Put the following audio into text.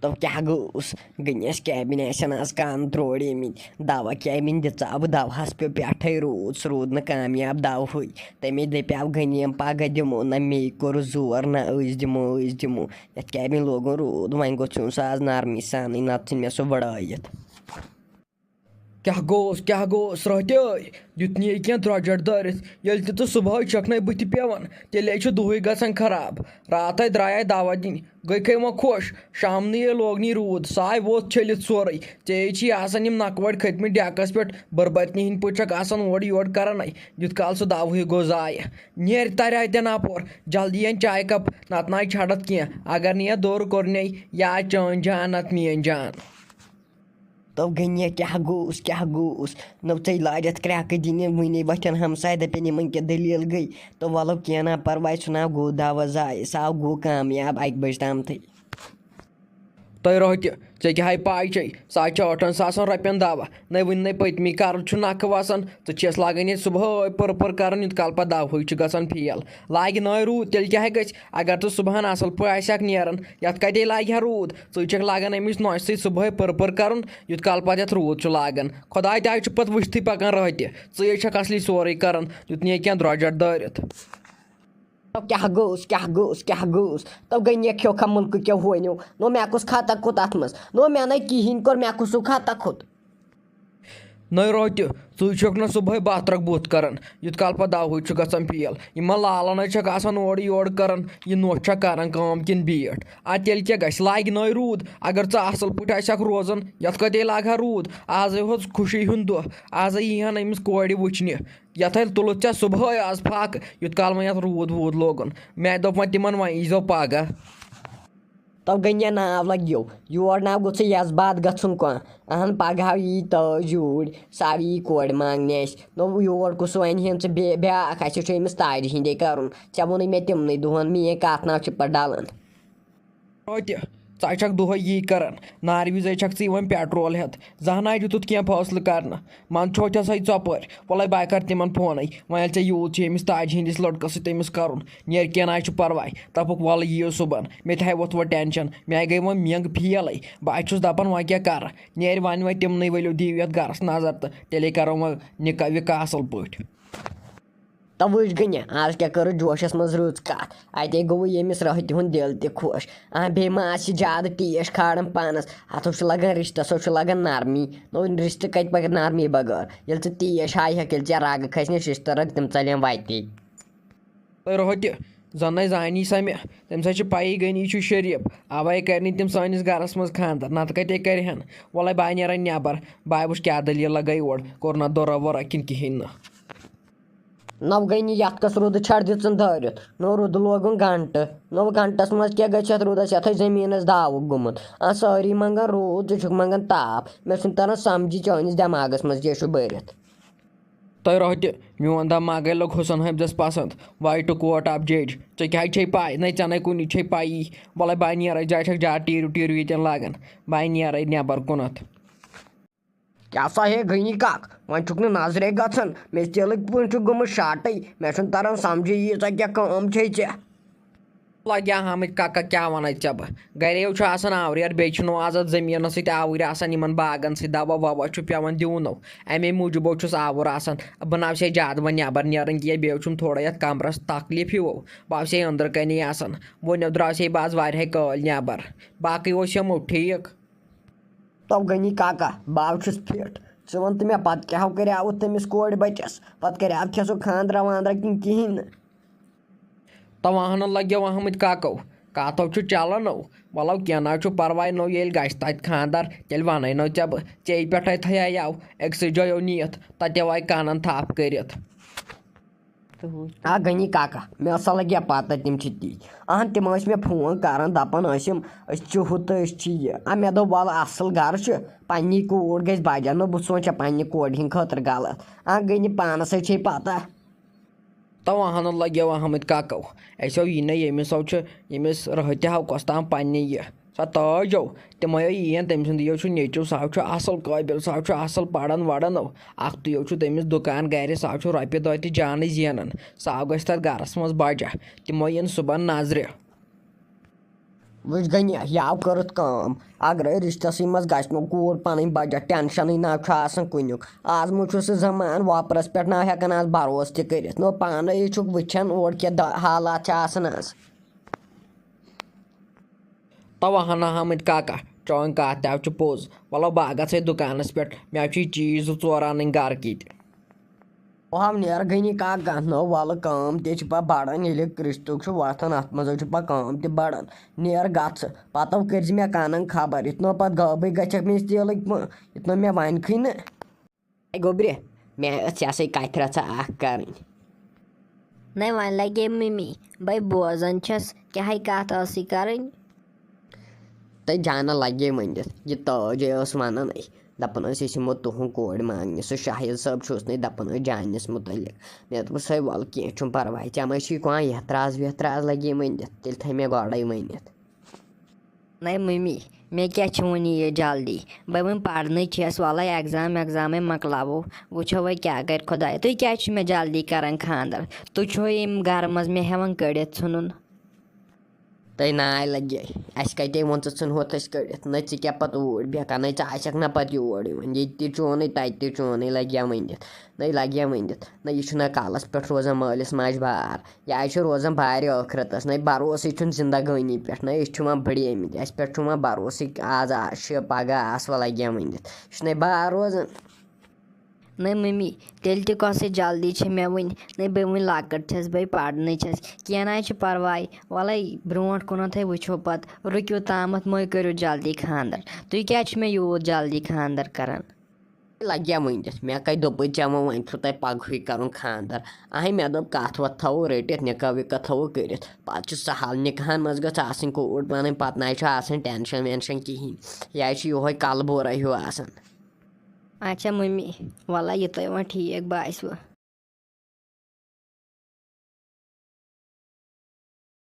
तो क्या गोस गनिस कैबिन आज कान त्रोड़ दवा कैबिन दिचाब दवहस पे पे रूद कामयाब दवह तमे दपाव गनीम पगह दिमो ना मे कोर जोर ना दिमो ये कैबिन लोगन रूद वन गोन सह आज नरमी सान नत मे सह बढ़ात क्या गोस रहते दुत नी क्या द्रजर दारित ये तो सुबह चकन बुत पेवान तेल दुह गसान खराब रात द्राय दवा दिन गई खै वो खुश शाम लोग नी रूद साय वोत छलित सोरे ऐ आसान नकवड़ खतम डेकस पे बरबतनी हिंद पक ओर योर करान युत काल सह दवह गो जाय नेर तर अतन अपोर जल्दी अन चाय कप नत ना छड़त कह अगर नी दौर कोर या चन जान नत मीन जान तो गनिया क्या गोस नो चे लाजत क्रैक दिन वन वथन हमसाय दपन इन क्या दलील गई तो वलो क्या ना परवाह सह गो दवा जाय सह गो कामयाब 1 बजे तम तय रहते ऐ क्या पाई चे सह 8,000 रपन दवा न वन पतमी कर नख वसान तो चेस लागान ये सुबह पर कर युत काल पे दवह गसान फेल लाग न रूद तेल क्या गि अगर तो सुबह असल पे नेरान ये कते लाग रूद क लागान अमिस नौश सत सुबह पर कर युत काल पे ये रूद लागान खुदा तह पे वुथि पकान रहते असली सोरे कर युत नी क्या द्रजर दारित तो क्या गोस तो गनिया खोखा मुल्क क्या होनो नो मे कुछ खाता खुद अत मज नो मे न कहें कोर मे कुछ खाता खुद न रोते तुक ना सुबह बहतरक बुत कर युत काल पे दवह गसान fail in Lalan ore your कर यह नोश कर किन बीट तेल क्या गि लाग न रूद अगर असल पे रोजन ये कते लगा रूद आज होत खुशी हुंद दह आज यीहन अमिस कोड़ वुचन ये तुलुत ऐ सुबह आज फाक युत काल वो रूद वूद लोगन मे दोप वो तिमन वो यीजो पगह तो गनिया नाव लग्यो योर नाव गोस यजबात गन कह अहन पगह यी तज यूर सह यी कोड़ मांगने नो योर कुछ वन ब्याख अमिस ताज हिंदे कर ऐ मे तिमन दुहन मे कत ना पे डलान च दुह यी कर नार विज वन पेट्रोल हेत जहना दुत क्या फैसल कर मन छोट सा चपर वल बह कर तिमन फोन वे यूत अमिस ताज हिंदिस लड़कस समिस कर नेर क्या ना परवाह दपुक वल यीओ सुबह मे थे वोत वो टेंशन मे गई वो मेंग फेल बह दपान वो क्या कर नेर वन वो तिमन वलो दीव ये गरस नजर तो तेले करो वो निका विका असल पे तो वुच गनिया आज क्या कर जोशस मज रच कत अते गो यमिस रहत हुन दिल त खुश बे मा ज्यादा टेश खाड़न पानस अतो लगान रिश्तस लगान नरमी नो रिश्त कत पक नरमी बगैर ये तेश हाय हेक रग खसने रिश्त रग तम चल वते रहते जन जानी सा मे तम सा पी गनी शरीफ अवे कर तम सानिस गरस मज खानदर नत कते करहन वल बह नेर नबर बह वुच क्या दलील गई ओर कोर ना दौरा वोरा किन कहें नव गई ये कस रुद छड़ दिन दारित नो रुद लोगन गंट नो गंटस मज क्या गि रुदस ये जमीनस दावुक गुमुत सारी मंगान रूद तुक मंगान ताप मे तरह समझी चानिस दिमागस मज क्या भरित तय रहते मोन दमाग लग हुसन हफ्जस पसंद वाइट कोट ऑफ जेज क्या पाई न ऐ कुन पाई वल बह नेर जाए ज्यादा टीरू ये लागान बह नेर नबर कुनत क्या सा है गई कक वन चुक नजरे गन मे तेल पे गुम शार्ट मे तरह समझी यी क्या कम ऐ लगे हामिद काका क्या वन ऐ बह गरे आवर बे आज जमीन सवर इन बागन सह दवा ववा पे दिवनो अमे मूजूब आवर बह ना ज्यादा वो नबर नेरान कह बे थोड़ा ये कमरस तकलीफ हो बह अंदर कनी वो द्रास बह आज कल नबर बाकी ठीक तो गनी काका बह फिट च वन तो मे पत क्या कर तमिस कोड़ बचस पत कर सो खानदरा वानदरा कि कहें तो वहन लगे अहमद काको कतो चलन वलो क्या ना परवाह नो ये गस तत खानदार तेल वन नो ऐ बह चे पे थो अक्स जो नीत तत वाय कानन थप कर गनी काका मे सा लगे पता तम ती अहन तम मे फोन कर दपान हु तो यह मे दो वल असल गर पन्नी कोड़ गई बजा नो बह सोचा पन्ने कोड़ हिंद खतर गलत गई पानस पता तो वहन लगे अहमद काको असो यी ना यमिस रहते हाव कस तम पन्ने यह सो तजो तमो यीन तम सो नेचु सह असल काबिल सह असल पढ़ान वड़ान तुयो तमिस दुकान गर सह रोपये दह जान जेनान सह गस तथ गरस मज बजा तमो इन सुबह नजर वुच गनी याव करत काम अगर रिश्तसै मज गो कूर पन बजट टेंशन ना कुनुक आज मुझ जमान वापरस पे ना हेकान आज भरोस कर नो पान वुचान और क्या हालात आज तवा हना हामिद काका चौन कत तव पोज वलो बह गई दुकानस पे मे चीज 2-4 अन गर कित हम नेर गनी का नो वल काम ते बड़ान ये रिश्तुक वथान अत मज काम ते बड़ान नेर गच पतो कर मे कन खबर इतनो पे गबे गच तिल इतनो मे वनखी न गोब्रे मे ये कथ रचा कर नहीं वन लगे मम्मी भाई बोजन क्या कत कर ते जाना लगे वन यह ताज वन दपान यमो तुहन कोर मांगने सह शाहिद सब दपान जानस मुतलिक मे दोप सही वल कह परवाह चम कह एतराज वेतराज लगे वन तेल थे मे गड़े वन नहीं मम्मी मे क्या वन ये जल्दी भाई वन पढ़न वाला एग्जाम मकलावो वो वह क्या कर खुदा तुम क्या मे जल्दी कर खानदर तुम घर मज मे हेवन कड़ित नुन ते नाय लगे अस कते वो इन होतस कड़ित न क्या पत ऊर बेका न आक ना पे योर ये चोन तत चोन लगे वन न लगे वन न यह कलस पे रोजान मालिस माज बार यह रोजान बार ٲखरतस न भरोस जिंदगानी पे न वन बड़े अस पे वन भरोस आज पगह आस व लगे वन यह बार रोजान नहीं मम्मी तेल कस जल्दी मे वन नहीं बे वन लकट भाई पढ़न क्या ना परवाह वल ब्रोट कुन वो पत रुको तामत मै करो जल्दी खानदर तुम क्या मे यूत जल्दी खानदर कर लगे वन मे कह दोप चमो वन तुम पगह कर खानदर मे दोप कथ वथ थो रटित निकाह विकाह थो कर पे सहल निकाहन मज गई कोर पन पे ना टेंशन वेंशन कहें यह यो कल बोरा हिू अच्छा मम्मी वल्ला ये तो ठीक बास वो